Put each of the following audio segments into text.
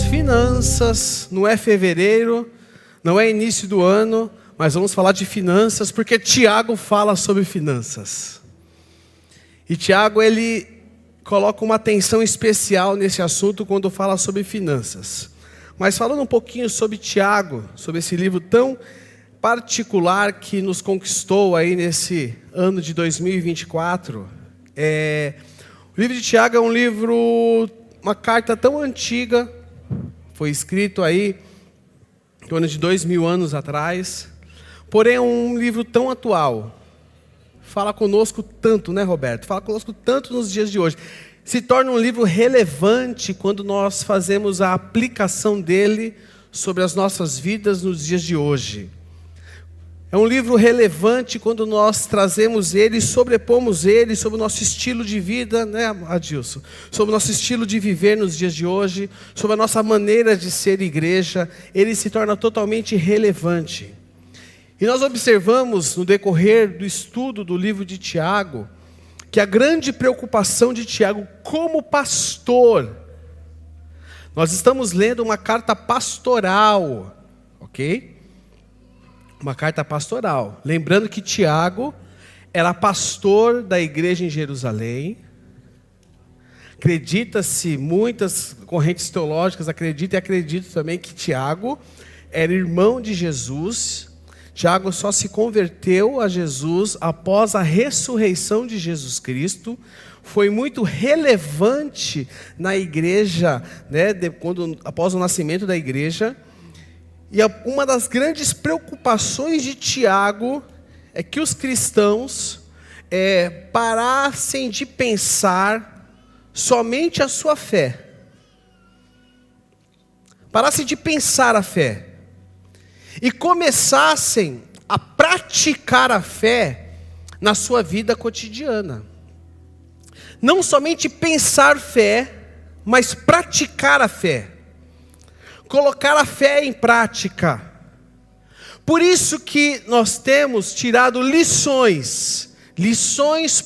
finanças, não é fevereiro, não é início do ano, mas vamos falar de finanças, porque Tiago fala sobre finanças. E Tiago, ele coloca uma atenção especial nesse assunto quando fala sobre finanças. Mas falando um pouquinho sobre Tiago, sobre esse livro tão particular que nos conquistou aí nesse ano de 2024, o livro de Tiago é um livro, uma carta tão antiga, foi escrito aí em torno de 2000 anos atrás, porém é um livro tão atual, fala conosco tanto, né, Roberto? Fala conosco tanto nos dias de hoje. Se torna um livro relevante quando nós fazemos a aplicação dele sobre as nossas vidas nos dias de hoje. É um livro relevante quando nós trazemos ele, sobrepomos ele sobre o nosso estilo de vida, né, Adilson? Sobre o nosso estilo de viver nos dias de hoje, sobre a nossa maneira de ser igreja, ele se torna totalmente relevante. E nós observamos no decorrer do estudo do livro de Tiago, que a grande preocupação de Tiago como pastor, nós estamos lendo uma carta pastoral, ok? Uma carta pastoral. Lembrando que Tiago era pastor da igreja em Jerusalém. Acredita-se, muitas correntes teológicas acreditam e acreditam também que Tiago era irmão de Jesus. Tiago só se converteu a Jesus após a ressurreição de Jesus Cristo. Foi muito relevante na igreja, né, após o nascimento da igreja. E uma das grandes preocupações de Tiago é que os cristãos parassem de pensar somente a sua fé. Parassem de pensar a fé. E começassem a praticar a fé na sua vida cotidiana. Não somente pensar fé, mas praticar a fé. Colocar a fé em prática. Por isso que nós temos tirado lições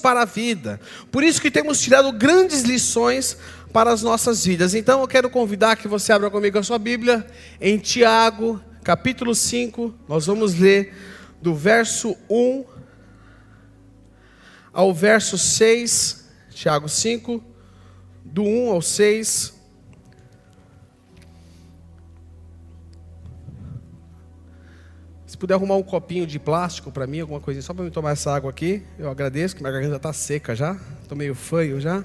para a vida. Por isso que temos tirado grandes lições para as nossas vidas. Então eu quero convidar que você abra comigo a sua Bíblia em Tiago, capítulo 5, nós vamos ler do verso 1 ao verso 6, Tiago 5, do 1 ao 6. Se puder arrumar um copinho de plástico para mim, alguma coisinha, só para eu tomar essa água aqui, eu agradeço, que minha garganta está seca já, estou meio fanho já.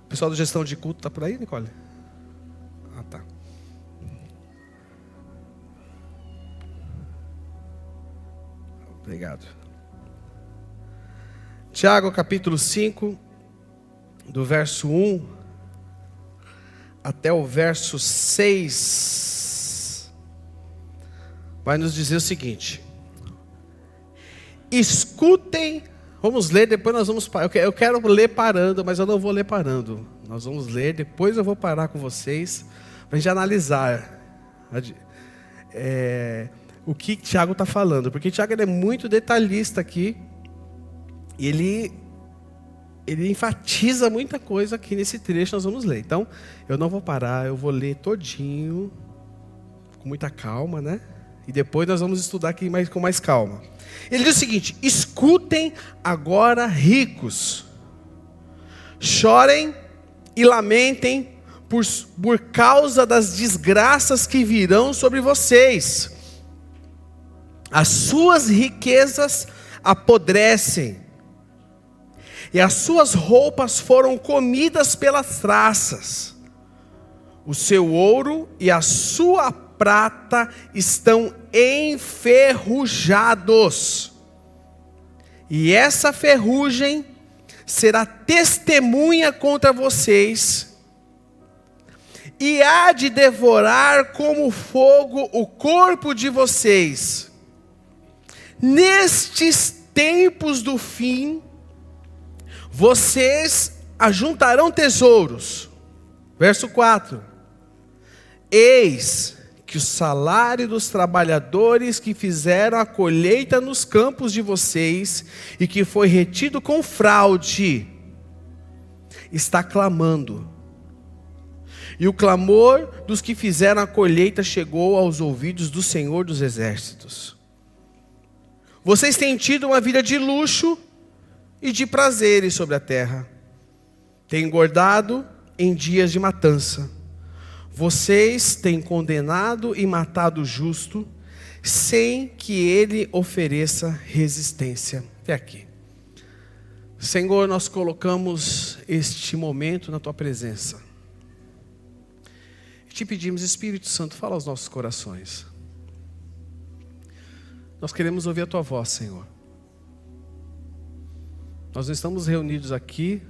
O pessoal da gestão de culto está por aí, Nicole? Ah, tá. Obrigado. Tiago, capítulo 5, do verso 1 até o verso 6, vai nos dizer o seguinte: escutem. Vamos ler, depois nós vamos parar. Eu quero ler parando, mas eu não vou ler parando. Nós vamos ler, depois eu vou parar com vocês, para a gente analisar o que Tiago está falando. Porque Tiago é muito detalhista aqui, e ele enfatiza muita coisa aqui nesse trecho, nós vamos ler. Então, eu não vou parar, eu vou ler todinho, com muita calma, né? E depois nós vamos estudar aqui com mais calma. Ele diz o seguinte: escutem agora, ricos, chorem e lamentem por causa das desgraças que virão sobre vocês. As suas riquezas apodrecem, e as suas roupas foram comidas pelas traças. O seu ouro e a sua prata estão enferrujados, e essa ferrugem será testemunha contra vocês, e há de devorar como fogo o corpo de vocês. Nestes tempos do fim, vocês ajuntarão tesouros. Verso 4. Eis que o salário dos trabalhadores que fizeram a colheita nos campos de vocês e que foi retido com fraude, está clamando. E o clamor dos que fizeram a colheita chegou aos ouvidos do Senhor dos Exércitos. Vocês têm tido uma vida de luxo e de prazeres sobre a terra. Têm engordado em dias de matança. Vocês têm condenado e matado o justo, sem que ele ofereça resistência. Até aqui. Senhor, nós colocamos este momento na Tua presença. Te pedimos, Espírito Santo, fala aos nossos corações. Nós queremos ouvir a Tua voz, Senhor. Nós não estamos reunidos aqui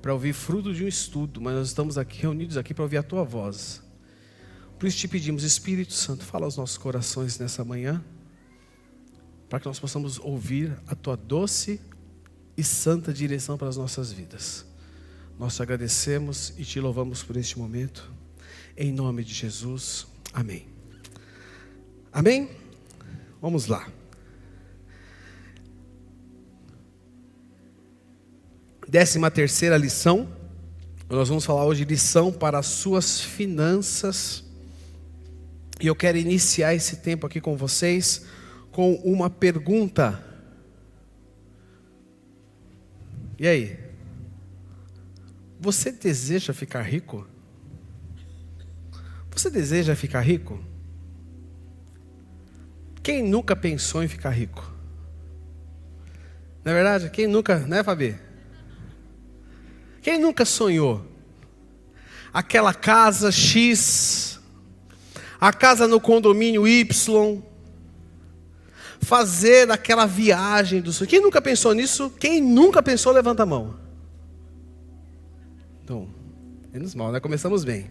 para ouvir fruto de um estudo, mas nós estamos reunidos aqui para ouvir a Tua voz. Por isso te pedimos, Espírito Santo, fala aos nossos corações nessa manhã, para que nós possamos ouvir a Tua doce e santa direção para as nossas vidas. Nós te agradecemos e te louvamos por este momento. Em nome de Jesus, amém. Amém? Vamos lá. 13ª lição. Nós vamos falar hoje de lição para as suas finanças. E eu quero iniciar esse tempo aqui com vocês com uma pergunta. E aí? Você deseja ficar rico? Você deseja ficar rico? Quem nunca pensou em ficar rico? Não é verdade? Quem nunca, né, Fabi? Quem nunca sonhou? Aquela casa X, a casa no condomínio Y, fazer aquela viagem do sonho. Quem nunca pensou nisso? Quem nunca pensou, levanta a mão. Então, menos mal, né? Começamos bem.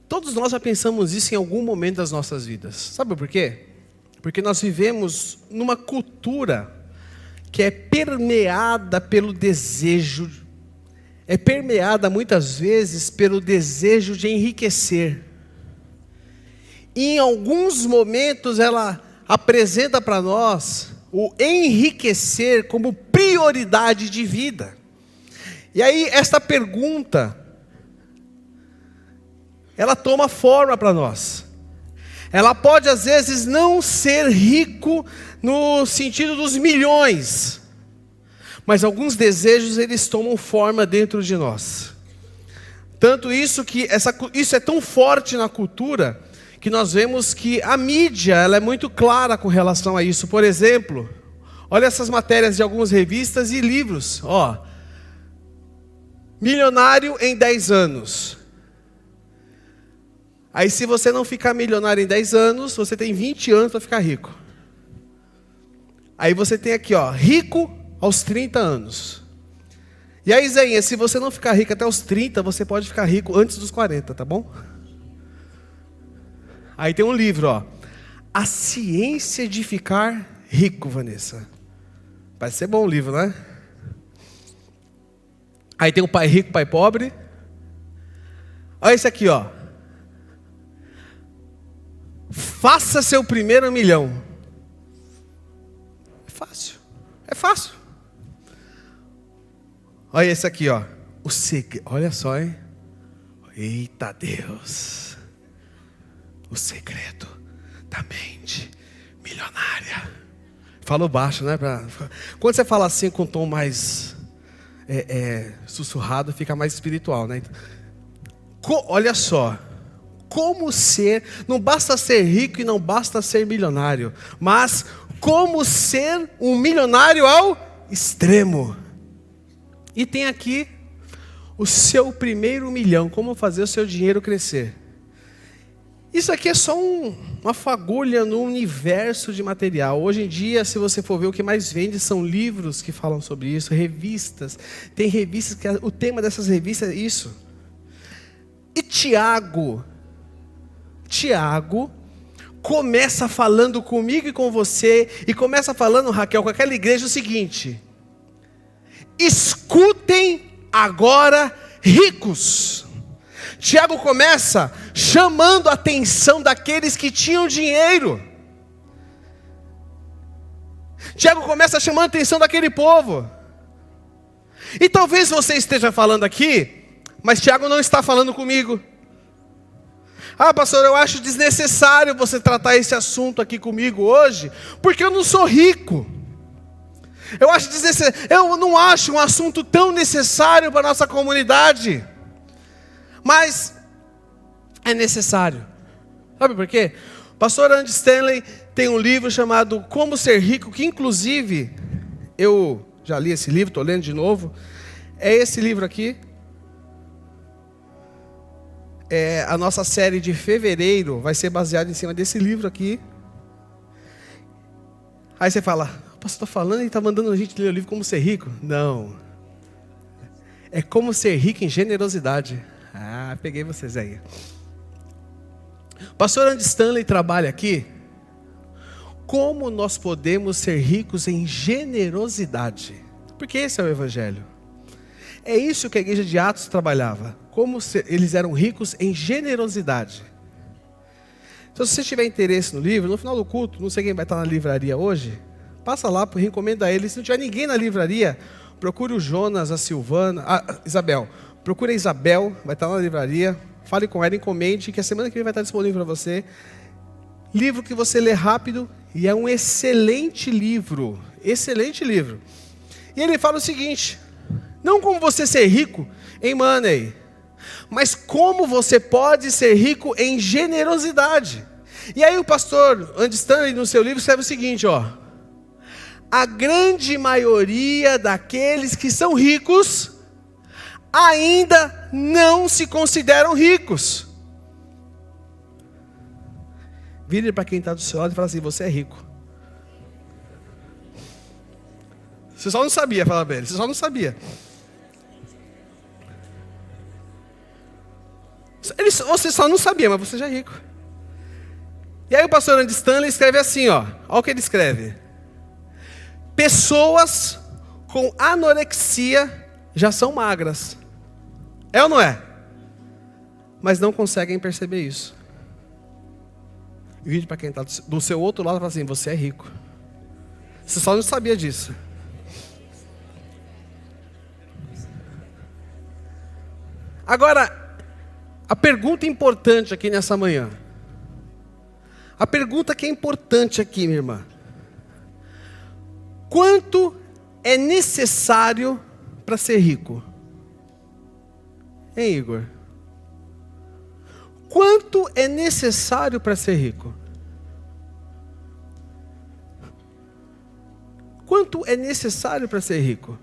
Todos nós já pensamos isso em algum momento das nossas vidas. Sabe por quê? Porque nós vivemos numa cultura que é permeada pelo desejo, é permeada muitas vezes pelo desejo de enriquecer. E em alguns momentos ela apresenta para nós o enriquecer como prioridade de vida. E aí esta pergunta, ela toma forma para nós. Ela pode às vezes não ser rico no sentido dos milhões, mas alguns desejos eles tomam forma dentro de nós. Tanto isso que isso é tão forte na cultura que nós vemos que a mídia ela é muito clara com relação a isso. Por exemplo, olha essas matérias de algumas revistas e livros. Milionário em 10 anos. Aí se você não ficar milionário em 10 anos, você tem 20 anos para ficar rico. Aí você tem aqui, rico aos 30 anos. E aí, Zéinha, se você não ficar rico até os 30, você pode ficar rico antes dos 40, tá bom? Aí tem um livro, A Ciência de Ficar Rico, Vanessa. Vai ser bom o livro, né? Aí tem o Pai Rico, Pai Pobre. Olha esse aqui, Faça seu primeiro $1 milhão. É fácil. É fácil. Olha esse aqui, O segredo. Olha só, hein? Eita Deus. O segredo da mente milionária. Falou baixo, né? Quando você fala assim com um tom mais sussurrado, fica mais espiritual, né? Olha só. Como ser, não basta ser rico e não basta ser milionário, mas como ser um milionário ao extremo. E tem aqui o seu primeiro $1 milhão, como fazer o seu dinheiro crescer. Isso aqui é só uma fagulha no universo de material. Hoje em dia, se você for ver, o que mais vende são livros que falam sobre isso, revistas. Tem revistas que o tema dessas revistas é isso. E Tiago começa falando comigo e com você, e começa falando, Raquel, com aquela igreja o seguinte: escutem agora, ricos, Tiago começa chamando a atenção daqueles que tinham dinheiro. Tiago começa chamando a atenção daquele povo. E talvez você esteja falando aqui, mas Tiago não está falando comigo. Ah, pastor, eu acho desnecessário você tratar esse assunto aqui comigo hoje, porque eu não sou rico. Eu não acho um assunto tão necessário para a nossa comunidade. Mas é necessário. Sabe por quê? O pastor Andy Stanley tem um livro chamado Como Ser Rico, que inclusive eu já li esse livro, estou lendo de novo. É esse livro aqui. A nossa série de fevereiro vai ser baseada em cima desse livro aqui. Aí você fala, o pastor está falando e está mandando a gente ler o livro Como Ser Rico? Não. É Como Ser Rico em Generosidade. Ah, peguei vocês aí. O pastor Andy Stanley trabalha aqui. Como nós podemos ser ricos em generosidade? Porque esse é o Evangelho. É isso que a igreja de Atos trabalhava. Como eles eram ricos em generosidade. Então, se você tiver interesse no livro, no final do culto, não sei quem vai estar na livraria hoje, passa lá, recomendo a ele. Se não tiver ninguém na livraria, procure o Jonas, a Silvana, a Isabel. Procure a Isabel, vai estar na livraria. Fale com ela, encomende, que a semana que vem vai estar disponível para você. Livro que você lê rápido e é um excelente livro. Excelente livro. E ele fala o seguinte: não como você ser rico em money, mas como você pode ser rico em generosidade. E aí o pastor Andy Stanley, no seu livro, escreve o seguinte, ó: a grande maioria daqueles que são ricos ainda não se consideram ricos. Vire para quem está do seu lado e fala assim: você é rico. Você só não sabia, fala para ele, você só não sabia. Você só não sabia, mas você já é rico. E aí o pastor Andy Stanley escreve assim, ó. Olha o que ele escreve: pessoas com anorexia já são magras. É ou não é? Mas não conseguem perceber isso. Vídeo para quem está do seu outro lado e fala assim: você é rico. Você só não sabia disso. Agora, a pergunta importante aqui nessa manhã. A pergunta que é importante aqui, minha irmã: quanto é necessário para ser rico? Hein, Igor? Quanto é necessário para ser rico? Quanto é necessário para ser rico?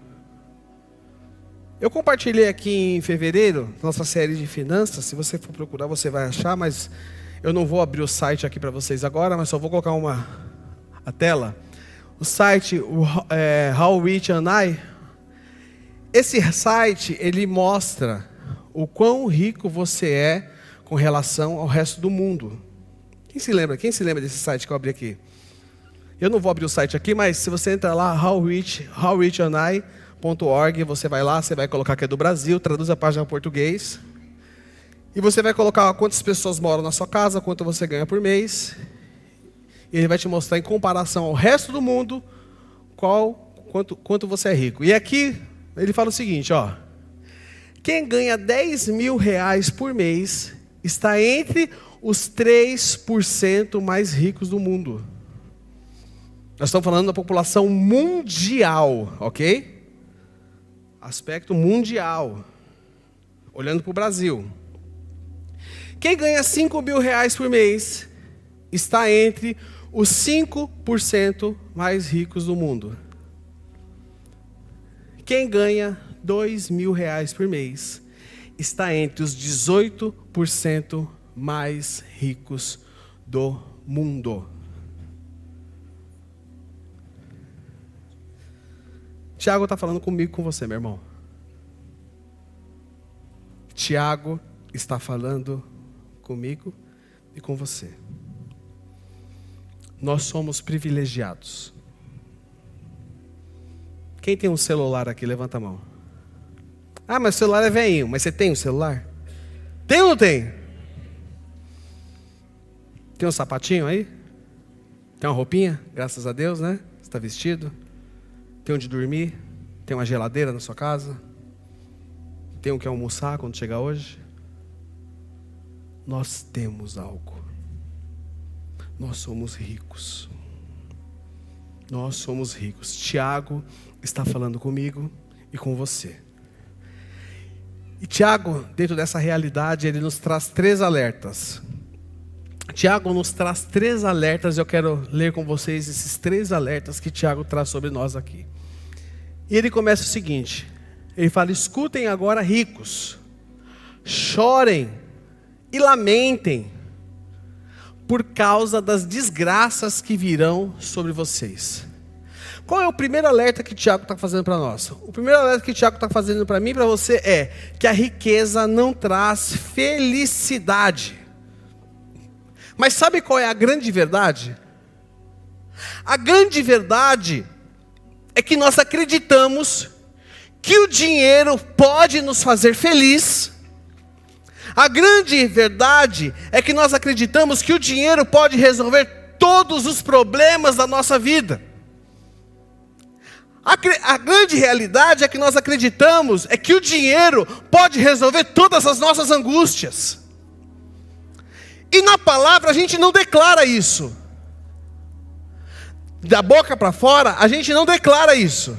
Eu compartilhei aqui em fevereiro, nossa série de finanças. Se você for procurar, você vai achar, mas eu não vou abrir o site aqui para vocês agora, mas só vou colocar a tela. O site, How Rich Am I? Esse site, ele mostra o quão rico você é com relação ao resto do mundo. Quem se lembra desse site que eu abri aqui? Eu não vou abrir o site aqui, mas se você entrar lá, howrichamI.org, você vai lá, você vai colocar que é do Brasil, traduz a página para português. E você vai colocar quantas pessoas moram na sua casa, quanto você ganha por mês. E ele vai te mostrar em comparação ao resto do mundo, quanto você é rico. E aqui ele fala o seguinte, ó: quem ganha 10 mil reais por mês está entre os 3% mais ricos do mundo. Nós estamos falando da população mundial, ok? Aspecto mundial. Olhando para o Brasil. Quem ganha 5 mil reais por mês está entre os 5% mais ricos do mundo. Quem ganha 2 mil reais por mês está entre os 18% mais ricos do mundo. Tiago está falando comigo, com você, meu irmão. Tiago está falando comigo e com você. Nós somos privilegiados. Quem tem um celular aqui, levanta a mão. Ah, mas o celular é velhinho. Mas você tem um celular? Tem ou não tem? Tem um sapatinho aí? Tem uma roupinha? Graças a Deus, né? Você está vestido? Tem onde dormir? Tem uma geladeira na sua casa? Tem o que almoçar quando chegar hoje? Nós temos algo. Nós somos ricos. Nós somos ricos. Tiago está falando comigo e com você. E Tiago, dentro dessa realidade, ele nos traz 3 alertas. Tiago nos traz 3 alertas. Eu quero ler com vocês esses 3 alertas que Tiago traz sobre nós aqui. E ele começa o seguinte. Ele fala: escutem agora, ricos, chorem e lamentem por causa das desgraças que virão sobre vocês. Qual é o primeiro alerta que Tiago está fazendo para nós? O primeiro alerta que Tiago está fazendo para mim e para você é que a riqueza não traz felicidade. Mas sabe qual é a grande verdade? A grande verdade é que nós acreditamos que o dinheiro pode nos fazer feliz. A grande verdade é que nós acreditamos que o dinheiro pode resolver todos os problemas da nossa vida. A grande realidade é que nós acreditamos que o dinheiro pode resolver todas as nossas angústias. E na palavra a gente não declara isso. Da boca para fora a gente não declara isso.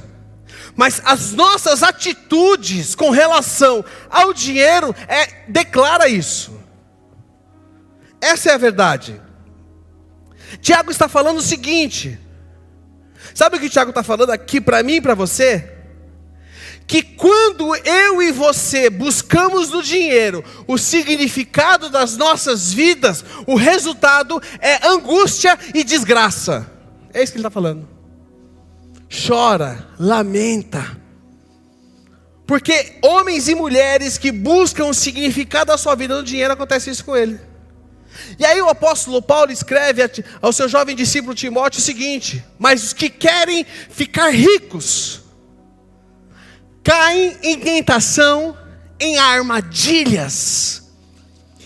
Mas as nossas atitudes com relação ao dinheiro declara isso. Essa é a verdade. Tiago está falando o seguinte. Sabe o que Tiago está falando aqui para mim e para você? Que quando eu e você buscamos no dinheiro o significado das nossas vidas, o resultado é angústia e desgraça. É isso que ele está falando. Chora, lamenta. Porque homens e mulheres que buscam o significado da sua vida no dinheiro, acontece isso com ele. E aí o apóstolo Paulo escreve ao seu jovem discípulo Timóteo o seguinte: mas os que querem ficar ricos caem em tentação, em armadilhas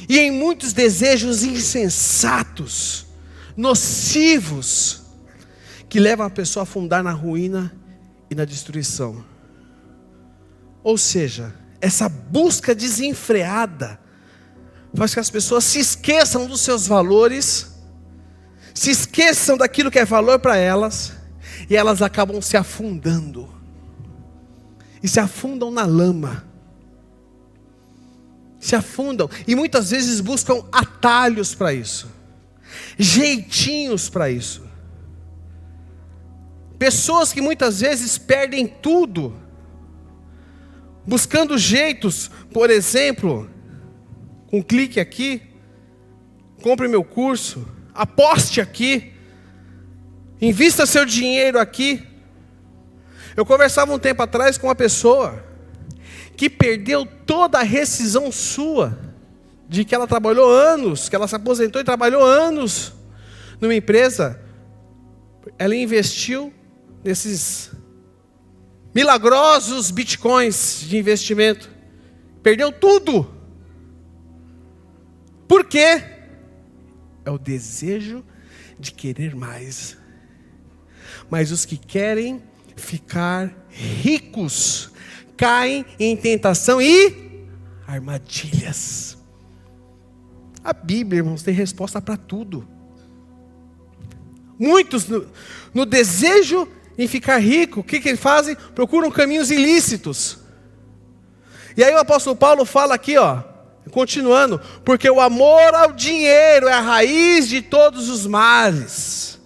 e em muitos desejos insensatos, nocivos, que levam a pessoa a afundar na ruína e na destruição. Ou seja, essa busca desenfreada faz que as pessoas se esqueçam dos seus valores, se esqueçam daquilo que é valor para elas, e elas acabam se afundando, e se afundam na lama, se afundam, e muitas vezes buscam atalhos para isso, jeitinhos para isso. Pessoas que muitas vezes perdem tudo, buscando jeitos, por exemplo, um clique aqui, compre meu curso, aposte aqui, invista seu dinheiro aqui. Eu conversava um tempo atrás com uma pessoa que perdeu toda a rescisão sua, de que ela trabalhou anos, que ela se aposentou e trabalhou anos numa empresa. Ela investiu nesses milagrosos bitcoins de investimento, perdeu tudo. Por quê? É o desejo de querer mais. Mas os que querem ficar ricos caem em tentação e armadilhas. A Bíblia, irmãos, tem resposta para tudo. Muitos no desejo em ficar rico, o que eles fazem? Procuram caminhos ilícitos. E aí o apóstolo Paulo fala aqui, continuando, porque o amor ao dinheiro é a raiz de todos os males.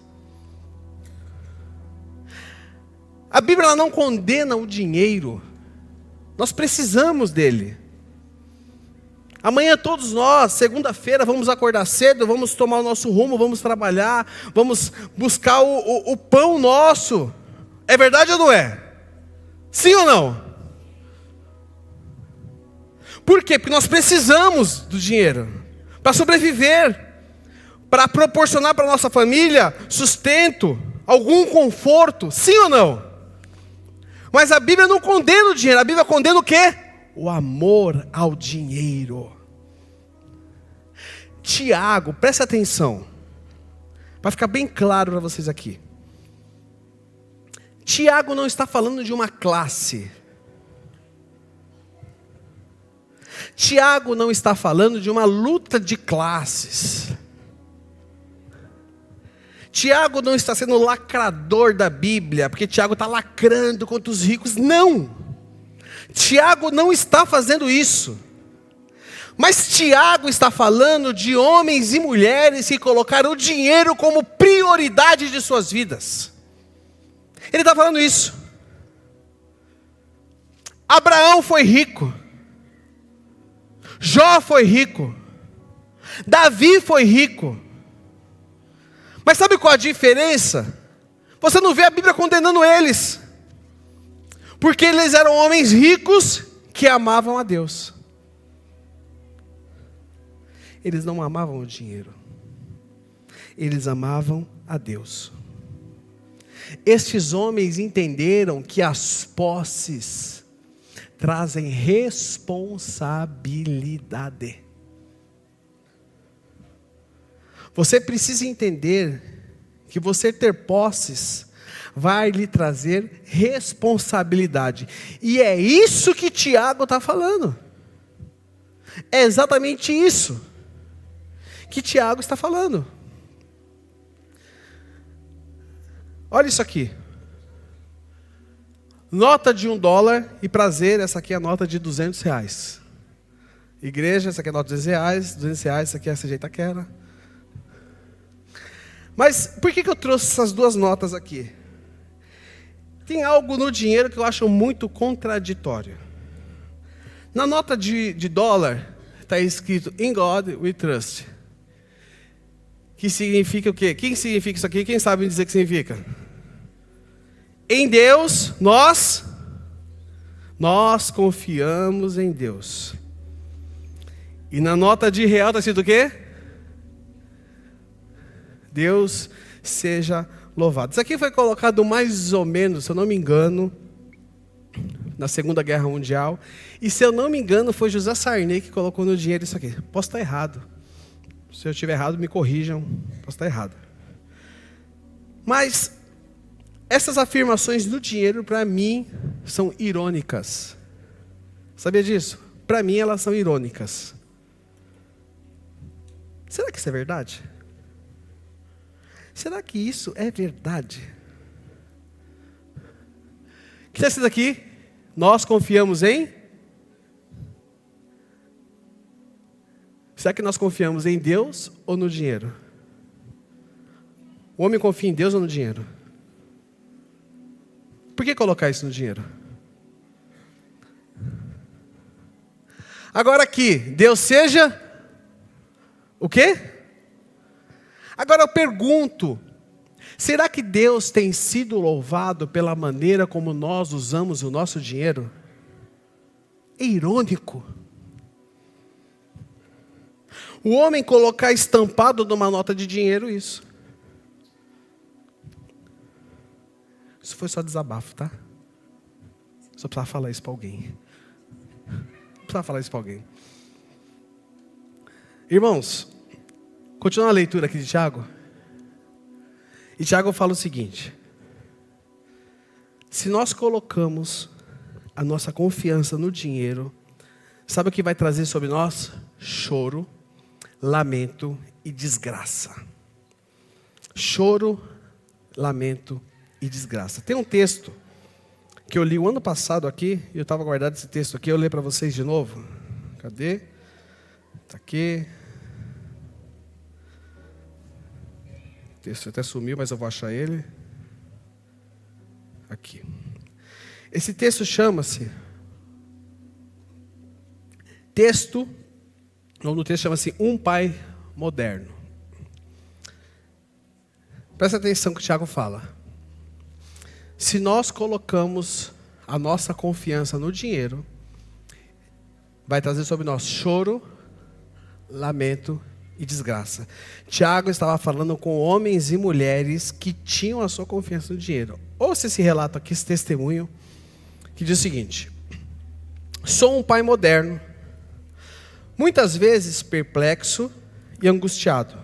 A Bíblia ela não condena o dinheiro. Nós precisamos dele. Amanhã todos nós, segunda-feira, vamos acordar cedo, vamos tomar o nosso rumo, vamos trabalhar, vamos buscar o pão nosso. É verdade ou não é? Sim ou não? Por quê? Porque nós precisamos do dinheiro para sobreviver, para proporcionar para a nossa família sustento, algum conforto, sim ou não? Mas a Bíblia não condena o dinheiro, a Bíblia condena o quê? O amor ao dinheiro. Tiago, presta atenção, para ficar bem claro para vocês aqui. Tiago não está falando de uma classe. Tiago não está falando de uma luta de classes. Tiago não está sendo lacrador da Bíblia, porque Tiago está lacrando contra os ricos. Não! Tiago não está fazendo isso. Mas Tiago está falando de homens e mulheres que colocaram o dinheiro como prioridade de suas vidas. Ele está falando isso. Abraão foi rico. Jó foi rico. Davi foi rico. Mas sabe qual a diferença? Você não vê a Bíblia condenando eles. Porque eles eram homens ricos que amavam a Deus. Eles não amavam o dinheiro. Eles amavam a Deus. Estes homens entenderam que as posses trazem responsabilidade. Você precisa entender que você ter posses vai lhe trazer responsabilidade. E é isso que Tiago está falando. É exatamente isso que Tiago está falando. Olha isso aqui. Nota de $1 e prazer, essa aqui é a nota de R$200. Igreja, essa aqui é a nota de R$200, essa aqui é essa jeita que era. Mas por que eu trouxe essas duas notas aqui? Tem algo no dinheiro que eu acho muito contraditório. Na nota de dólar está escrito "In God we trust", que significa o quê? Quem significa isso aqui? Quem sabe dizer o que significa? Em Deus, nós confiamos em Deus. E na nota de real está escrito o quê? Deus seja louvado. Isso aqui foi colocado mais ou menos, se eu não me engano, na Segunda Guerra Mundial. E se eu não me engano, foi José Sarney que colocou no dinheiro isso aqui. Posso estar errado. Se eu estiver errado, me corrijam. Posso estar errado. Mas essas afirmações do dinheiro, para mim, são irônicas. Sabia disso? Para mim, elas são irônicas. Será que isso é verdade? Será que isso é verdade? O que está escrito aqui? Nós confiamos em? Será que nós confiamos em Deus ou no dinheiro? O homem confia em Deus ou no dinheiro? Por que colocar isso no dinheiro? Agora aqui, Deus seja o quê? Agora eu pergunto, será que Deus tem sido louvado pela maneira como nós usamos o nosso dinheiro? É irônico. O homem colocar estampado numa nota de dinheiro isso. Isso foi só desabafo, tá? Só precisava falar isso para alguém. Precisava falar isso para alguém. Irmãos, continuando a leitura aqui de Tiago. E Tiago fala o seguinte: se nós colocamos a nossa confiança no dinheiro, sabe o que vai trazer sobre nós? Choro, lamento e desgraça. Choro, lamento e desgraça. Tem um texto que eu li o ano passado aqui, e eu estava guardando esse texto aqui, eu leio para vocês de novo. Cadê? Está aqui. O texto até sumiu, mas eu vou achar ele. Aqui. Esse texto chama-se... O nome do texto chama-se Um Pai Moderno. Presta atenção no que o Tiago fala. Se nós colocamos a nossa confiança no dinheiro, vai trazer sobre nós choro, lamento e desgraça. Tiago estava falando com homens e mulheres que tinham a sua confiança no dinheiro. Ouça esse relato aqui, esse testemunho, que diz o seguinte: sou um pai moderno, muitas vezes perplexo e angustiado.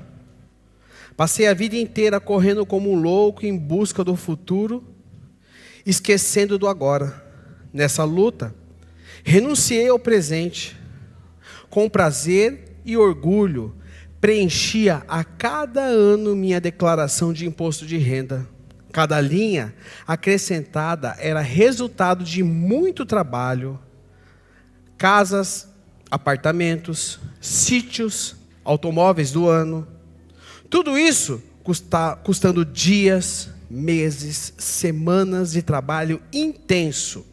Passei a vida inteira correndo como um louco em busca do futuro, esquecendo do agora. Nessa luta, renunciei ao presente. Com prazer e orgulho, preenchia a cada ano minha declaração de imposto de renda. Cada linha acrescentada era resultado de muito trabalho. Casas, apartamentos, sítios, automóveis do ano. Tudo isso custando dias, meses, semanas de trabalho intenso.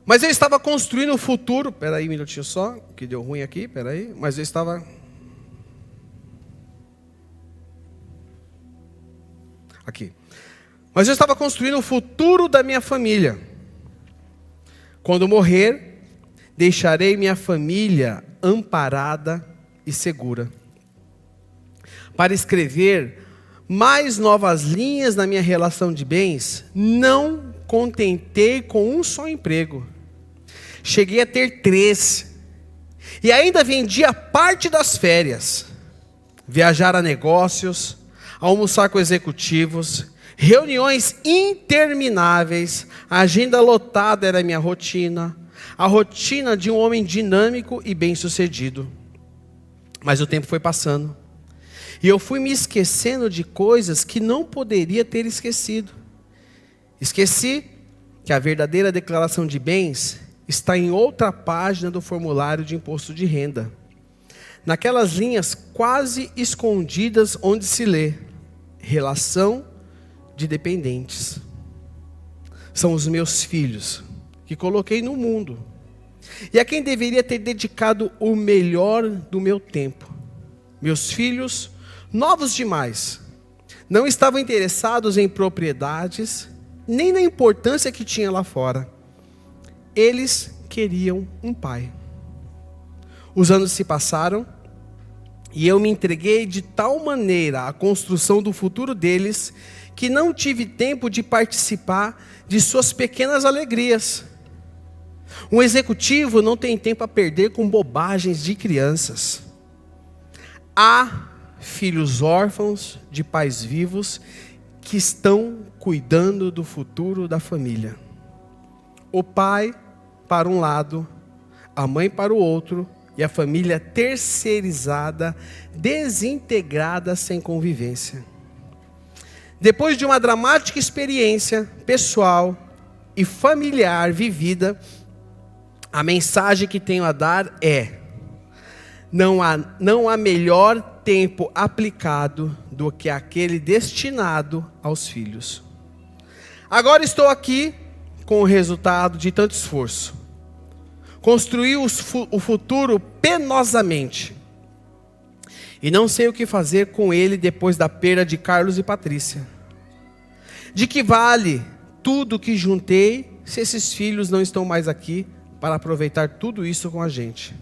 Mas eu estava construindo um futuro. Espera aí um minutinho só, que deu ruim aqui, espera aí. Mas eu estava... Aqui. Mas eu estava construindo o futuro da minha família. Quando morrer, deixarei minha família amparada e segura. Para escrever mais novas linhas na minha relação de bens, não contentei com um só emprego. Cheguei a ter 3. E ainda vendia parte das férias. Viajar a negócios, almoçar com executivos, reuniões intermináveis, a agenda lotada era a minha rotina, a rotina de um homem dinâmico e bem-sucedido. Mas o tempo foi passando, e eu fui me esquecendo de coisas que não poderia ter esquecido. Esqueci que a verdadeira declaração de bens está em outra página do formulário de imposto de renda. Naquelas linhas quase escondidas onde se lê: relação de dependentes. São os meus filhos, que coloquei no mundo, e a quem deveria ter dedicado o melhor do meu tempo. Meus filhos, novos demais, não estavam interessados em propriedades, nem na importância que tinha lá fora. Eles queriam um pai. Os anos se passaram, e eu me entreguei de tal maneira à construção do futuro deles, que não tive tempo de participar de suas pequenas alegrias. Um executivo não tem tempo a perder com bobagens de crianças. Há filhos órfãos de pais vivos que estão cuidando do futuro da família. O pai para um lado, a mãe para o outro, e a família terceirizada, desintegrada, sem convivência. Depois de uma dramática experiência pessoal e familiar vivida, a mensagem que tenho a dar é: não há melhor tempo aplicado do que aquele destinado aos filhos. Agora estou aqui com o resultado de tanto esforço. Construí o futuro penosamente. E não sei o que fazer com ele depois da perda de Carlos e Patrícia. De que vale tudo que juntei se esses filhos não estão mais aqui para aproveitar tudo isso com a gente?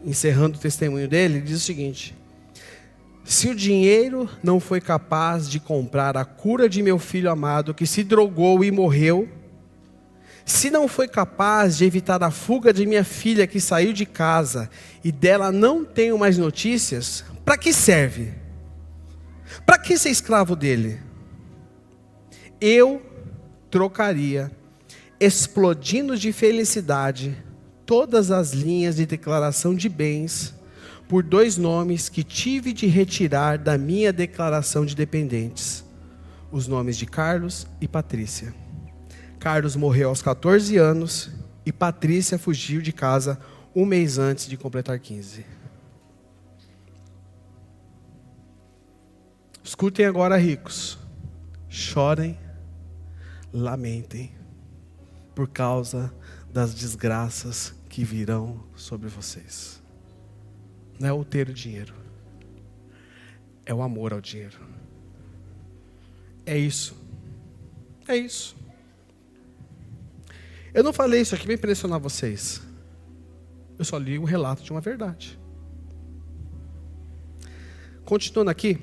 Encerrando o testemunho dele, ele diz o seguinte: se o dinheiro não foi capaz de comprar a cura de meu filho amado que se drogou e morreu, se não foi capaz de evitar a fuga de minha filha que saiu de casa e dela não tenho mais notícias, para que serve? Para que ser escravo dele? Eu trocaria, explodindo de felicidade, todas as linhas de declaração de bens por 2 nomes que tive de retirar da minha declaração de dependentes: os nomes de Carlos e Patrícia. Carlos morreu aos 14 anos e Patrícia fugiu de casa 1 mês antes de completar 15. Escutem agora, ricos. Chorem, lamentem, por causa das desgraças que virão sobre vocês. Não é o ter o dinheiro, é o amor ao dinheiro. É isso. É isso. Eu não falei isso aqui para impressionar vocês. Eu só li um relato de uma verdade. Continuando aqui,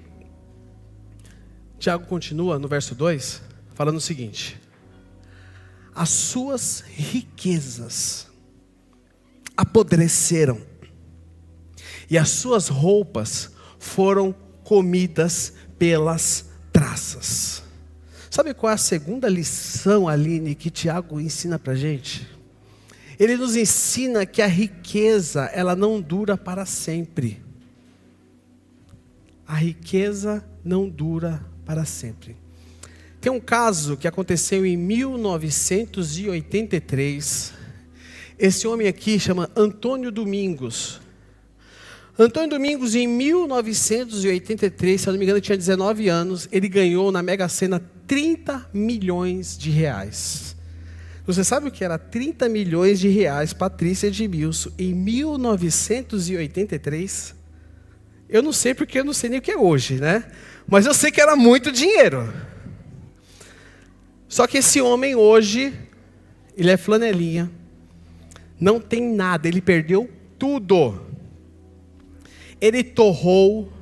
Tiago continua no verso 2, falando o seguinte: as suas riquezas apodreceram, e as suas roupas foram comidas pelas traças. Sabe qual é a segunda lição, Aline, que Tiago ensina para a gente? Ele nos ensina que a riqueza, ela não dura para sempre. A riqueza não dura para sempre. Tem um caso que aconteceu em 1983. Esse homem aqui chama Antônio Domingos. Antônio Domingos, em 1983, se eu não me engano, tinha 19 anos. Ele ganhou na Mega Sena 30 milhões de reais. Você sabe o que era 30 milhões de reais, Patrícia Edmilson, em 1983? Eu não sei porque eu não sei nem o que é hoje, né? Mas eu sei que era muito dinheiro. Só que esse homem hoje, ele é flanelinha, não tem nada, ele perdeu tudo. Ele torrou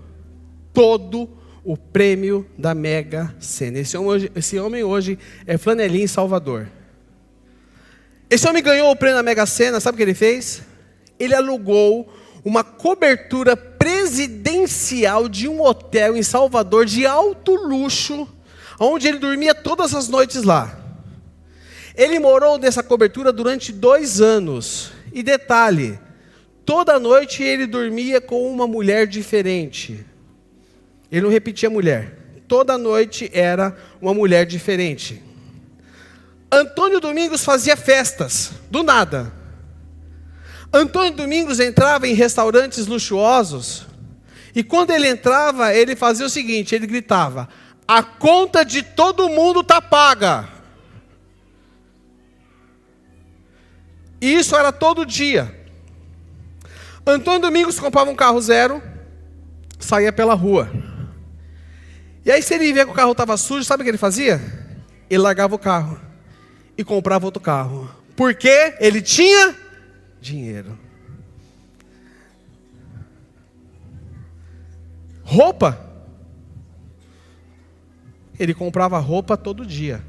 todo o prêmio da Mega Sena. Esse homem hoje é flanelinha em Salvador. Esse homem ganhou o prêmio da Mega Sena, sabe o que ele fez? Ele alugou uma cobertura presidencial de um hotel em Salvador de alto luxo, onde ele dormia todas as noites lá. Ele morou nessa cobertura durante 2 anos. E detalhe, toda noite ele dormia com uma mulher diferente. Ele não repetia mulher. Toda noite era uma mulher diferente. Antônio Domingos fazia festas, do nada. Antônio Domingos entrava em restaurantes luxuosos. E quando ele entrava, ele fazia o seguinte, ele gritava: a conta de todo mundo está paga. E isso era todo dia. Antônio Domingos comprava um carro zero, saía pela rua. E aí se ele via que o carro estava sujo, sabe o que ele fazia? Ele largava o carro e comprava outro carro. Porque ele tinha dinheiro. Roupa. Ele comprava roupa todo dia.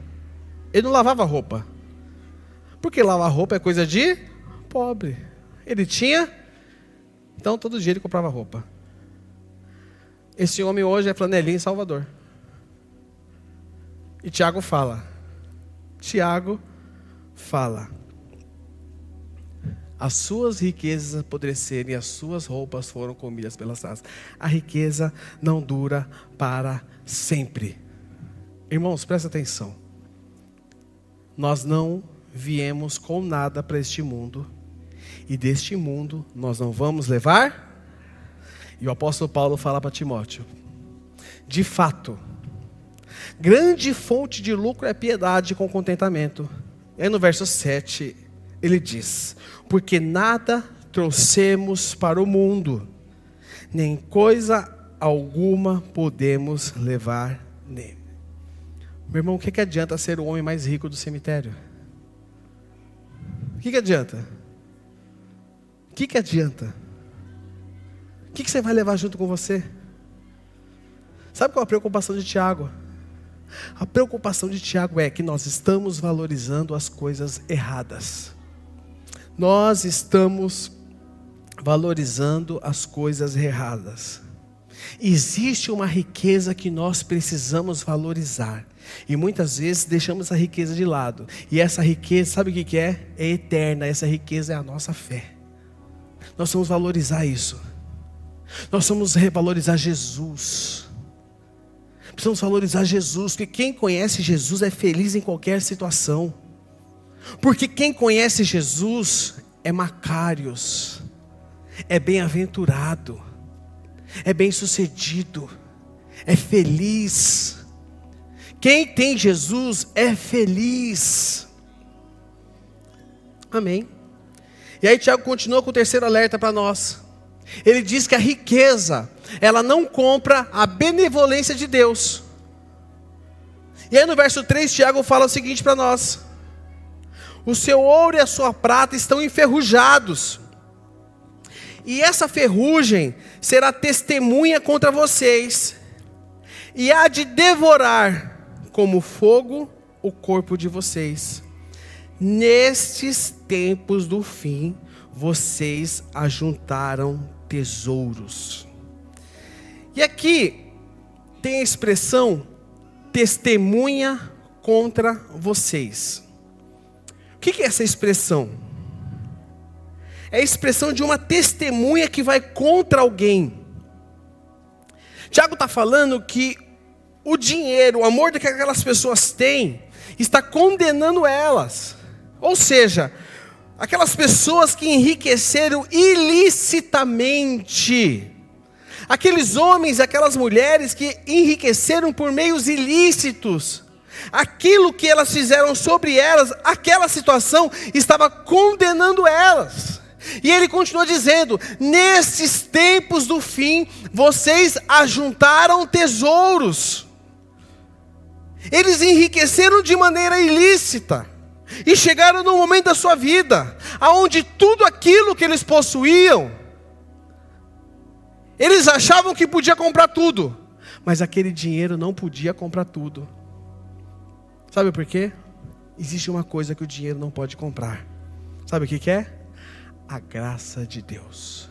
Ele não lavava roupa. Porque lavar roupa é coisa de pobre. Ele tinha, então todo dia ele comprava roupa. Esse homem hoje é flanelinha em Salvador. E Tiago fala. As suas riquezas apodreceram e as suas roupas foram comidas pelas traças. A riqueza não dura para sempre. Irmãos, presta atenção. Nós não viemos com nada para este mundo. E deste mundo nós não vamos levar. E o apóstolo Paulo fala para Timóteo: de fato, grande fonte de lucro é piedade com contentamento. E aí no verso 7 ele diz: porque nada trouxemos para o mundo, nem coisa alguma podemos levar nele. Meu irmão, o que adianta ser o homem mais rico do cemitério? O que adianta? O que adianta? O que você vai levar junto com você? Sabe qual é a preocupação de Tiago? A preocupação de Tiago é que nós estamos valorizando as coisas erradas. Nós estamos valorizando as coisas erradas. Existe uma riqueza que nós precisamos valorizar. E muitas vezes deixamos a riqueza de lado. E essa riqueza, sabe o que é? É eterna. Essa riqueza é a nossa fé. Nós vamos valorizar isso. Nós vamos revalorizar Jesus. Precisamos valorizar Jesus, porque quem conhece Jesus é feliz em qualquer situação. Porque quem conhece Jesus é Macários, é bem-aventurado, é bem-sucedido, é feliz. Quem tem Jesus é feliz. Amém. E aí Tiago continua com o terceiro alerta para nós. Ele diz que a riqueza, ela não compra a benevolência de Deus. E aí no verso 3, Tiago fala o seguinte para nós: o seu ouro e a sua prata estão enferrujados, e essa ferrugem será testemunha contra vocês, e há de devorar como fogo o corpo de vocês. Nestes tempos do fim, vocês ajuntaram tesouros. E aqui tem a expressão testemunha contra vocês. O que é essa expressão? É a expressão de uma testemunha que vai contra alguém. Tiago está falando que o dinheiro, o amor que aquelas pessoas têm, está condenando elas. Ou seja, aquelas pessoas que enriqueceram ilicitamente. Aqueles homens, aquelas mulheres que enriqueceram por meios ilícitos. Aquilo que elas fizeram sobre elas, aquela situação estava condenando elas. E ele continua dizendo: nesses tempos do fim, vocês ajuntaram tesouros. Eles enriqueceram de maneira ilícita. E chegaram num momento da sua vida, onde tudo aquilo que eles possuíam, eles achavam que podia comprar tudo. Mas aquele dinheiro não podia comprar tudo. Sabe por quê? Existe uma coisa que o dinheiro não pode comprar. Sabe o que é? A graça de Deus.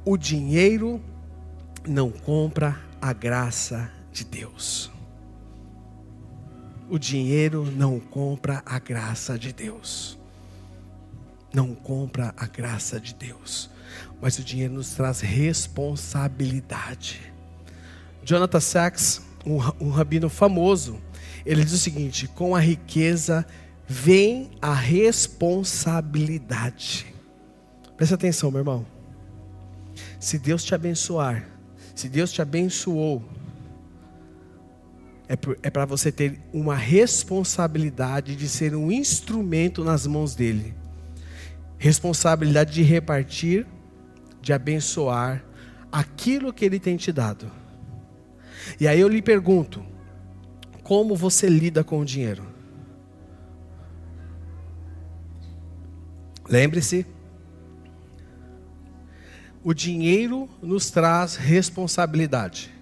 O dinheiro não compra a graça de Deus. O dinheiro não compra a graça de Deus. Não compra a graça de Deus. Mas o dinheiro nos traz responsabilidade. Jonathan Sacks, um rabino famoso, ele diz o seguinte: com a riqueza vem a responsabilidade. Presta atenção, meu irmão. Se Deus te abençoar, se Deus te abençoou, é para você ter uma responsabilidade de ser um instrumento nas mãos dele. Responsabilidade de repartir, de abençoar aquilo que ele tem te dado. E aí eu lhe pergunto: como você lida com o dinheiro? Lembre-se, o dinheiro nos traz responsabilidade.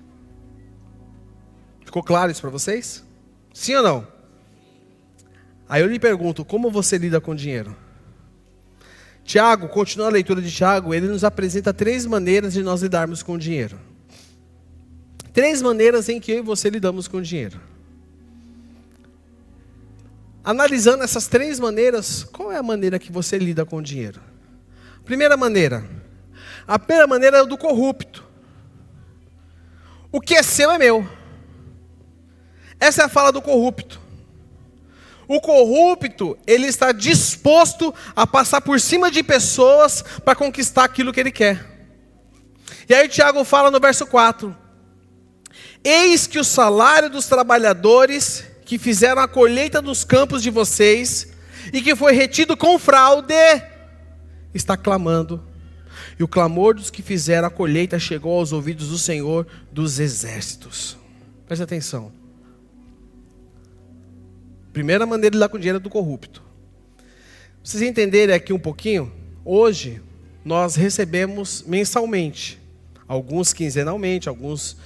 Ficou claro isso para vocês? Sim ou não? Aí eu lhe pergunto: como você lida com o dinheiro? Tiago, continuando a leitura de Tiago, ele nos apresenta 3 maneiras de nós lidarmos com o dinheiro. 3 maneiras em que eu e você lidamos com o dinheiro. Analisando essas 3 maneiras, qual é a maneira que você lida com o dinheiro? Primeira maneira. A primeira maneira é o do corrupto. O que é seu é meu. Essa é a fala do corrupto. O corrupto, ele está disposto a passar por cima de pessoas para conquistar aquilo que ele quer. E aí Tiago fala no verso 4: eis que o salário dos trabalhadores que fizeram a colheita dos campos de vocês, e que foi retido com fraude, está clamando. E o clamor dos que fizeram a colheita chegou aos ouvidos do Senhor dos exércitos. Preste atenção. Primeira maneira de lidar com o dinheiro é do corrupto. Pra vocês entenderem aqui um pouquinho, hoje nós recebemos mensalmente, alguns quinzenalmente, alguns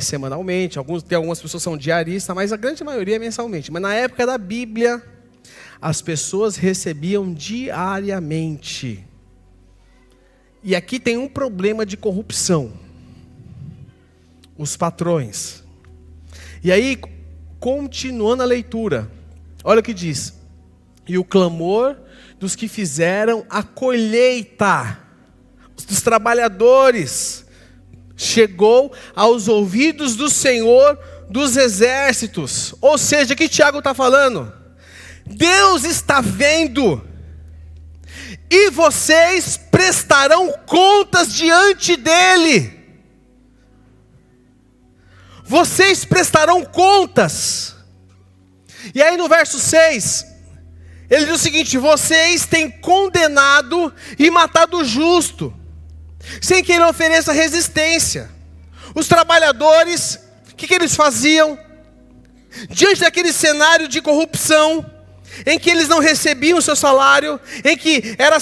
semanalmente, tem algumas pessoas que são diaristas, mas a grande maioria é mensalmente. Mas na época da Bíblia, as pessoas recebiam diariamente. E aqui tem um problema de corrupção. Os patrões. E aí, continuando a leitura, olha o que diz: e o clamor dos que fizeram a colheita, dos trabalhadores, chegou aos ouvidos do Senhor dos exércitos. Ou seja, o que Tiago está falando? Deus está vendo, e vocês prestarão contas diante dele. Vocês prestarão contas. E aí no verso 6, ele diz o seguinte: vocês têm condenado e matado o justo, sem que ele ofereça resistência. Os trabalhadores, o que eles faziam? Diante daquele cenário de corrupção, em que eles não recebiam o seu salário, em que era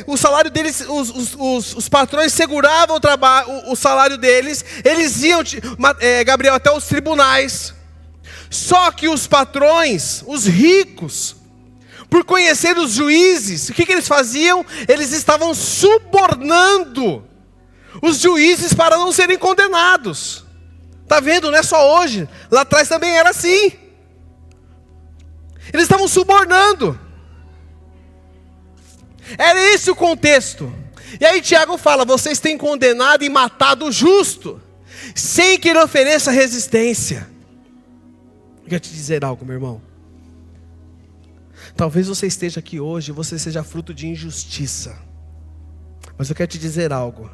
o salário deles, os patrões seguravam o salário deles, eles iam, Gabriel, até os tribunais. Só que os patrões, os ricos, Por conhecer os juízes, o que eles faziam? Eles estavam subornando os juízes para não serem condenados. Está vendo? Não é só hoje. Lá atrás também era assim. Eles estavam subornando. Era esse o contexto. E aí Tiago fala, vocês têm condenado e matado o justo, sem que ele ofereça resistência. Eu quero te dizer algo, meu irmão. Talvez você esteja aqui hoje e você seja fruto de injustiça. Mas eu quero te dizer algo.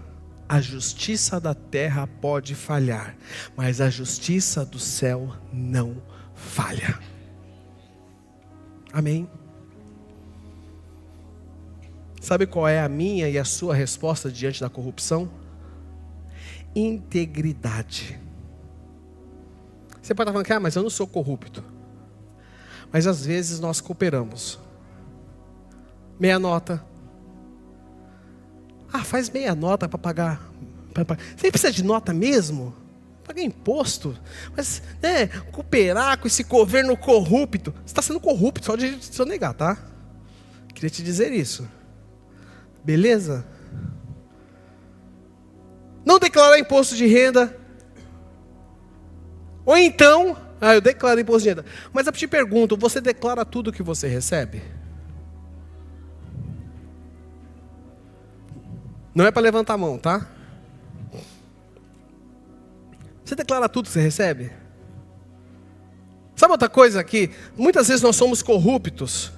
A justiça da terra pode falhar, mas a justiça do céu não falha. Amém? Sabe qual é a minha e a sua resposta diante da corrupção? Integridade. Você pode estar falando que, mas eu não sou corrupto. Mas às vezes nós cooperamos. Meia nota. Faz meia nota para pagar. Você precisa de nota mesmo? Pagar imposto. Mas, cooperar com esse governo corrupto. Você está sendo corrupto, só de se eu negar, tá? Queria te dizer isso. Beleza? Não declarar imposto de renda. Ou então, eu declaro imposto de renda. Mas eu te pergunto, você declara tudo que você recebe? Não é para levantar a mão, tá? Você declara tudo que você recebe? Sabe outra coisa aqui? Muitas vezes nós somos corruptos.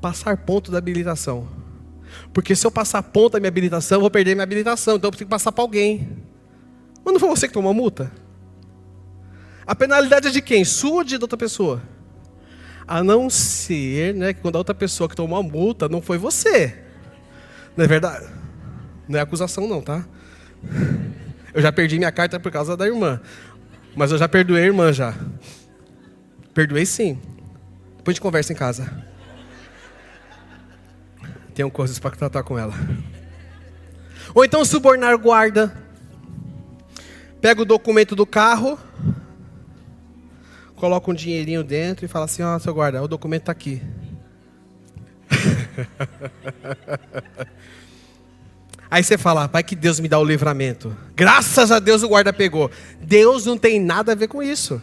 Passar ponto da habilitação. Porque se eu passar ponto da minha habilitação, eu vou perder minha habilitação. Então eu preciso passar para alguém. Mas não foi você que tomou a multa? A penalidade é de quem? Sua ou de outra pessoa? A não ser, que quando a outra pessoa que tomou a multa não foi você. Não é verdade? Não é acusação não, tá? Eu já perdi minha carta por causa da irmã. Mas eu já perdoei a irmã já. Perdoei sim. Depois a gente conversa em casa. Tenho coisas para tratar com ela. Ou então subornar guarda. Pega o documento do carro, coloca um dinheirinho dentro e fala assim, seu guarda, o documento está aqui. Aí você fala, vai que Deus me dá o livramento. Graças a Deus o guarda pegou. Deus não tem nada a ver com isso.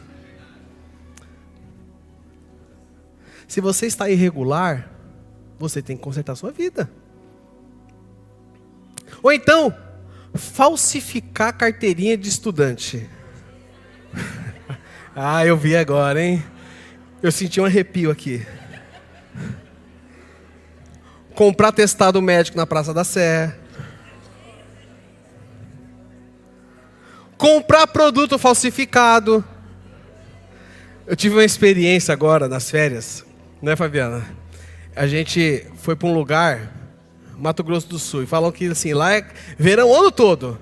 Se você está irregular, você tem que consertar a sua vida. Ou então, falsificar carteirinha de estudante. Eu vi agora, hein? Eu senti um arrepio aqui. Comprar atestado médico na Praça da Sé. Comprar produto falsificado. Eu tive uma experiência agora nas férias, né, Fabiana? A gente foi para um lugar, Mato Grosso do Sul, e falam que assim, lá é verão o ano todo.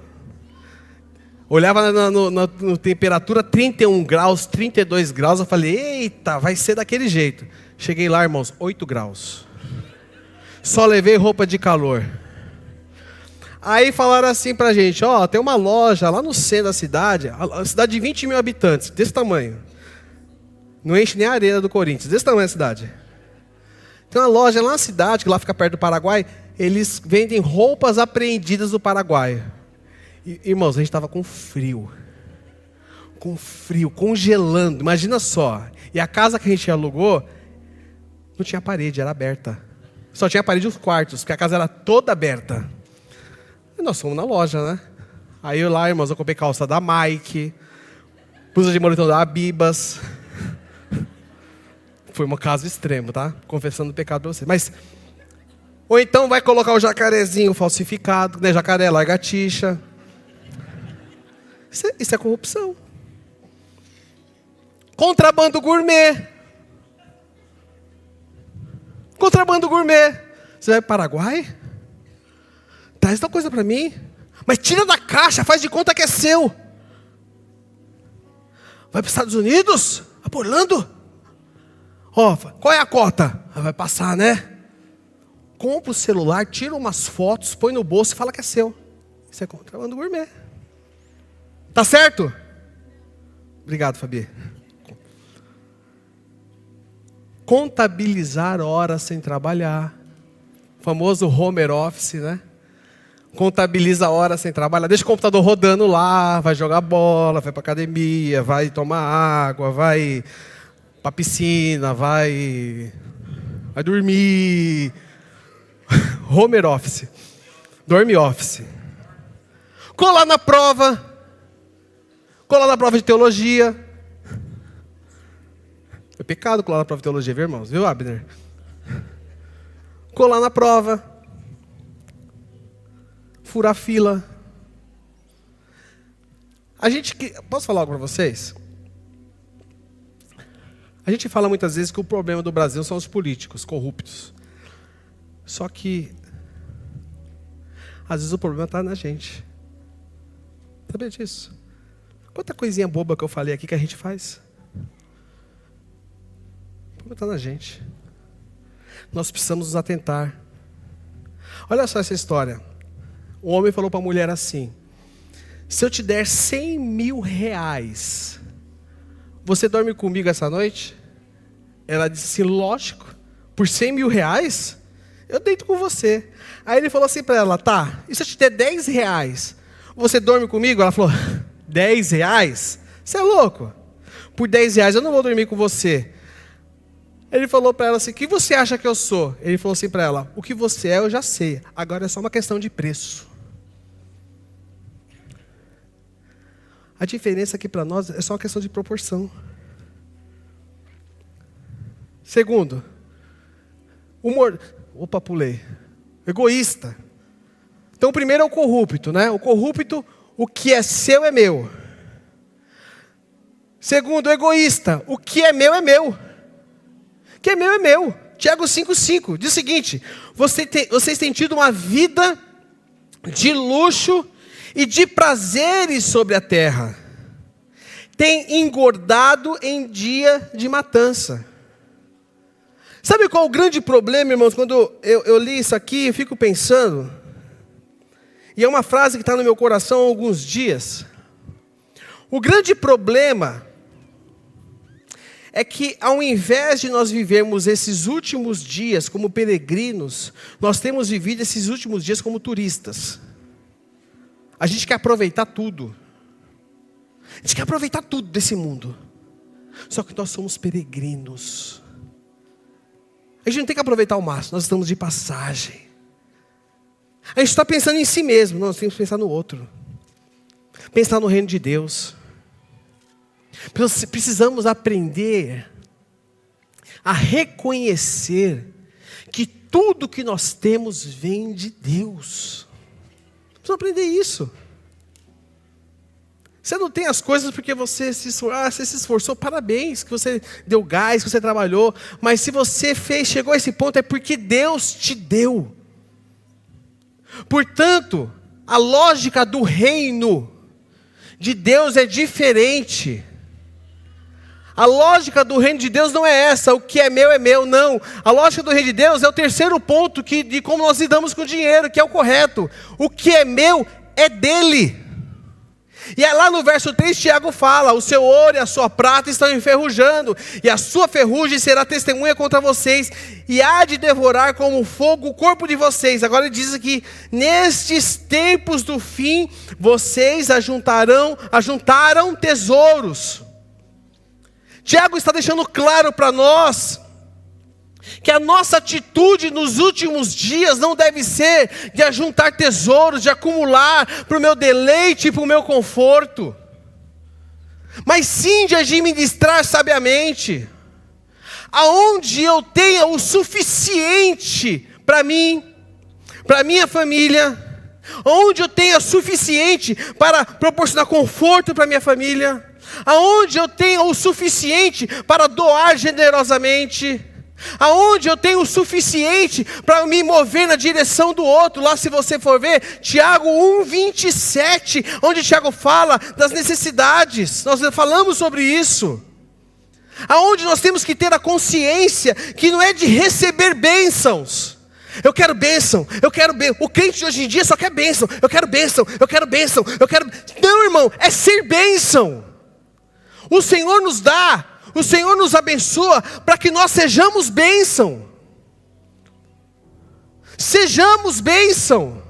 Olhava na temperatura 31 graus, 32 graus, eu falei, eita, vai ser daquele jeito. Cheguei lá, irmãos, 8 graus. Só levei roupa de calor. Aí falaram assim pra gente, tem uma loja lá no centro da cidade, a cidade de 20 mil habitantes, desse tamanho. Não enche nem a areia do Corinthians, desse tamanho a cidade. Tem uma loja lá na cidade, que lá fica perto do Paraguai, eles vendem roupas apreendidas do Paraguai. E, irmãos, a gente estava com frio, congelando, imagina só. E a casa que a gente alugou, não tinha parede, era aberta. Só tinha parede nos quartos, porque a casa era toda aberta. E nós fomos na loja, né? Aí lá, irmãos, eu comprei calça da Mike, blusa de moletom da Abibas. Foi um caso extremo, tá? Confessando o pecado para você. Mas, ou então vai colocar o jacarezinho falsificado, né? Jacaré, lagartixa. Isso é corrupção. Contrabando gourmet. Contrabando gourmet. Você vai para o Paraguai? Traz tal coisa para mim. Mas tira da caixa, faz de conta que é seu. Vai para os Estados Unidos? Vai para Orlando? Qual é a cota? Vai passar, né? Compra o celular, tira umas fotos, põe no bolso e fala que é seu. Isso é contrabando gourmet. Tá certo? Obrigado, Fabi. contabilizar horas sem trabalhar. O famoso home office, né? Contabiliza horas sem trabalhar. Deixa o computador rodando lá, vai jogar bola, vai para academia, vai tomar água, vai para piscina, vai dormir. Home office. Dorme office. Colar na prova de teologia. É pecado colar na prova de teologia, viu, irmãos? Viu, Abner? Colar na prova. Furar fila. Posso falar algo para vocês? A gente fala muitas vezes que o problema do Brasil são os políticos corruptos. Só que, às vezes o problema está na gente. Sabia disso? Quanta coisinha boba que eu falei aqui que a gente faz? O problema está na gente. Nós precisamos nos atentar. Olha só essa história. O homem falou para a mulher assim: se eu te der 100 mil reais, você dorme comigo essa noite? Ela disse assim: lógico, por 100 mil reais, eu deito com você. Aí ele falou assim para ela: tá, e se eu te der 10 reais, você dorme comigo? Ela falou: 10 reais? Você é louco? Por 10 reais eu não vou dormir com você. Ele falou para ela assim: o que você acha que eu sou? Ele falou assim para ela: o que você é eu já sei, agora é só uma questão de preço. A diferença aqui para nós é só uma questão de proporção. Segundo, pulei. Egoísta. Então, o primeiro é o corrupto, né? O corrupto, o que é seu é meu. Segundo, o egoísta, o que é meu é meu. O que é meu é meu. Tiago 5,5 diz o seguinte: vocês têm tido uma vida de luxo e de prazeres sobre a terra. Tem engordado em dia de matança. Sabe qual é o grande problema, irmãos? Quando eu li isso aqui, eu fico pensando, e é uma frase que está no meu coração há alguns dias. O grande problema é que, ao invés de nós vivermos esses últimos dias como peregrinos, nós temos vivido esses últimos dias como turistas. A gente quer aproveitar tudo. A gente quer aproveitar tudo desse mundo. Só que nós somos peregrinos. A gente não tem que aproveitar o máximo, nós estamos de passagem. A gente está pensando em si mesmo, nós temos que pensar no outro. Pensar no reino de Deus. Precisamos aprender a reconhecer que tudo que nós temos vem de Deus. Precisamos aprender isso. Você não tem as coisas porque você se esforçou, parabéns, que você deu gás, que você trabalhou. Mas se você chegou a esse ponto, é porque Deus te deu. Portanto, a lógica do reino de Deus é diferente. A lógica do reino de Deus não é essa: o que é meu, não. A lógica do reino de Deus é o terceiro ponto de como nós lidamos com o dinheiro, que é o correto. O que é meu é dele. E é lá no verso 3, Tiago fala: o seu ouro e a sua prata estão enferrujando, e a sua ferrugem será testemunha contra vocês, e há de devorar como fogo o corpo de vocês. Agora ele diz aqui: nestes tempos do fim, vocês ajuntaram tesouros. Tiago está deixando claro para nós que a nossa atitude nos últimos dias não deve ser de ajuntar tesouros, de acumular para o meu deleite e para o meu conforto, mas sim de administrar sabiamente, aonde eu tenha o suficiente para mim, para minha família, onde eu tenha suficiente para proporcionar conforto para minha família, aonde eu tenha o suficiente para doar generosamente, aonde eu tenho o suficiente para me mover na direção do outro. Lá, se você for ver, Tiago 1,27, onde Tiago fala das necessidades, nós falamos sobre isso. Aonde nós temos que ter a consciência que não é de receber bênçãos. Eu quero bênção, o crente de hoje em dia só quer bênção, eu quero bênção. Não, irmão, é ser bênção. O Senhor nos dá O Senhor nos abençoa para que nós sejamos bênção. Sejamos bênção.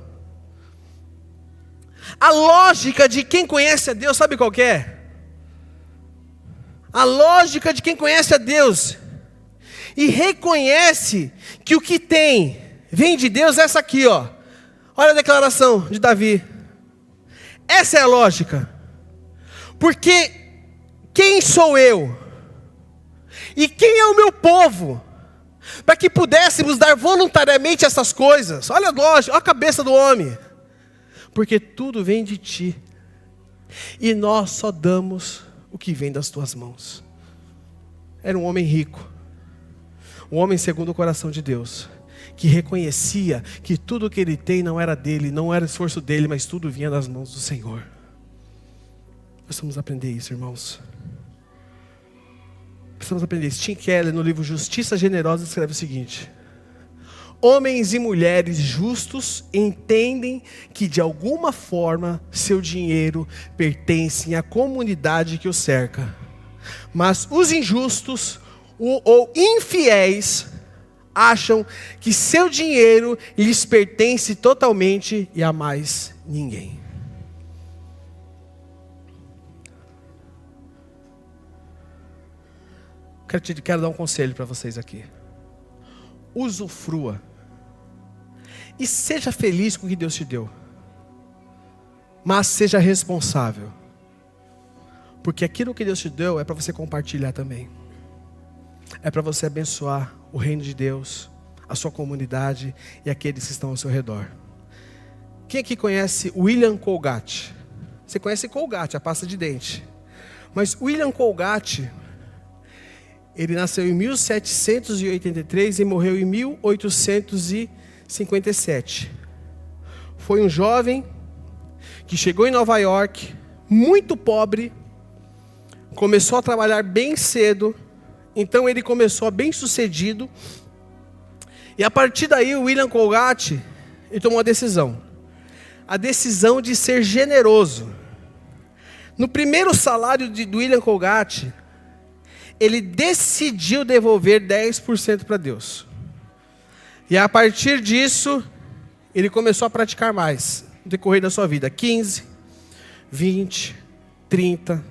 A lógica de quem conhece a Deus, sabe qual que é? A lógica de quem conhece a Deus e reconhece que o que tem vem de Deus é essa aqui, ó. Olha a declaração de Davi. Essa é a lógica. Porque quem sou eu? E quem é o meu povo? Para que pudéssemos dar voluntariamente essas coisas. Olha a lógica, olha a cabeça do homem. Porque tudo vem de ti. E nós só damos o que vem das tuas mãos. Era um homem rico. Um homem segundo o coração de Deus. Que reconhecia que tudo que ele tem não era dele, não era esforço dele, mas tudo vinha das mãos do Senhor. Nós precisamos aprender isso, irmãos. Precisamos aprender isso. Tim Keller, no livro Justiça Generosa, escreve o seguinte: homens e mulheres justos entendem que de alguma forma seu dinheiro pertence à comunidade que o cerca. Mas os injustos ou infiéis acham que seu dinheiro lhes pertence totalmente e a mais ninguém. Quero dar um conselho para vocês aqui. Usufrua. E seja feliz com o que Deus te deu. Mas seja responsável. Porque aquilo que Deus te deu é para você compartilhar também. É para você abençoar o reino de Deus, a sua comunidade e aqueles que estão ao seu redor. Quem aqui conhece William Colgate? Você conhece Colgate, a pasta de dente. Mas William Colgate, ele nasceu em 1783 e morreu em 1857. Foi um jovem que chegou em Nova York, muito pobre, começou a trabalhar bem cedo, então ele começou bem sucedido, e a partir daí o William Colgate, ele tomou uma decisão, a decisão de ser generoso. No primeiro salário do William Colgate, ele decidiu devolver 10% para Deus. E a partir disso, ele começou a praticar mais, no decorrer da sua vida, 15, 20, 30.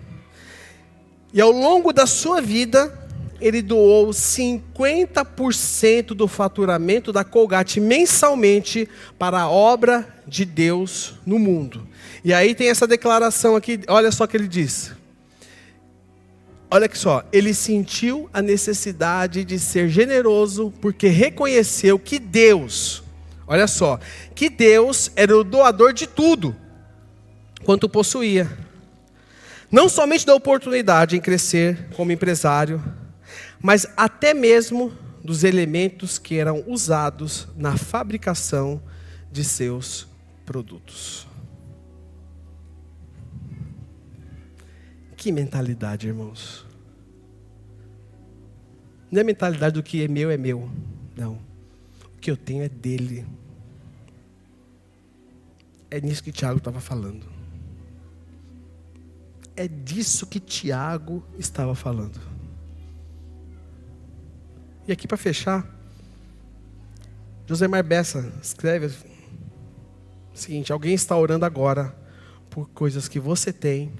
E ao longo da sua vida, ele doou 50% do faturamento da Colgate mensalmente para a obra de Deus no mundo. E aí tem essa declaração aqui, olha só o que ele diz. Olha aqui só, ele sentiu a necessidade de ser generoso porque reconheceu que Deus, olha só, que Deus era o doador de tudo quanto possuía. Não somente da oportunidade em crescer como empresário, mas até mesmo dos elementos que eram usados na fabricação de seus produtos. Que mentalidade, irmãos. Não é a mentalidade do que é meu. Não. O que eu tenho é dele. É nisso que Tiago estava falando. É disso que Tiago estava falando. E aqui para fechar, Josemar Bessa escreve o seguinte: alguém está orando agora por coisas que você tem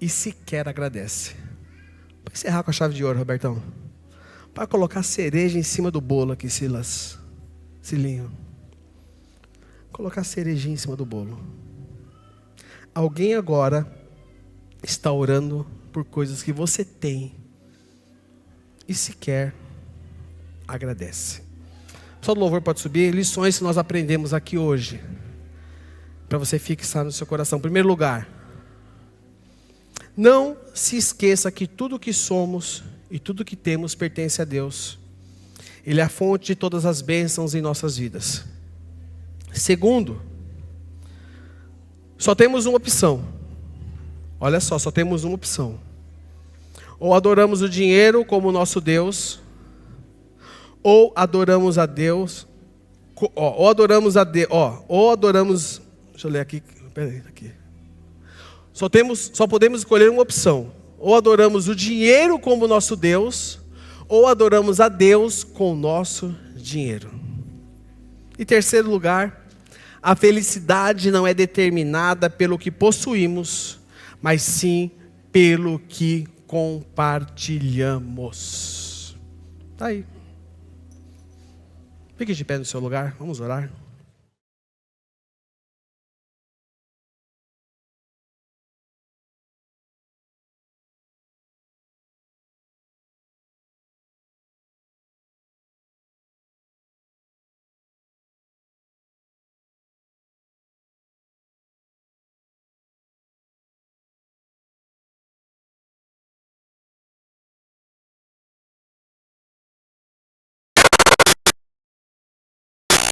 e sequer agradece. Para encerrar com a chave de ouro, Robertão. Para colocar cereja em cima do bolo aqui, Cilinho. Colocar cerejinha em cima do bolo. Alguém agora está orando por coisas que você tem e sequer agradece. O pessoal do louvor pode subir. Lições que nós aprendemos aqui hoje, para você fixar no seu coração. Em primeiro lugar, não se esqueça que tudo que somos e tudo que temos pertence a Deus. Ele é a fonte de todas as bênçãos em nossas vidas. Segundo, só temos uma opção. Olha só temos uma opção. Ou adoramos o dinheiro como nosso Deus, ou adoramos a Deus, ou adoramos, deixa eu ler aqui, peraí, aqui. Só podemos escolher uma opção. ou adoramos o dinheiro como nosso Deus, ou adoramos a Deus com o nosso dinheiro. Em terceiro lugar, a felicidade não é determinada pelo que possuímos, mas sim pelo que compartilhamos. Está aí. Fique de pé no seu lugar, vamos orar.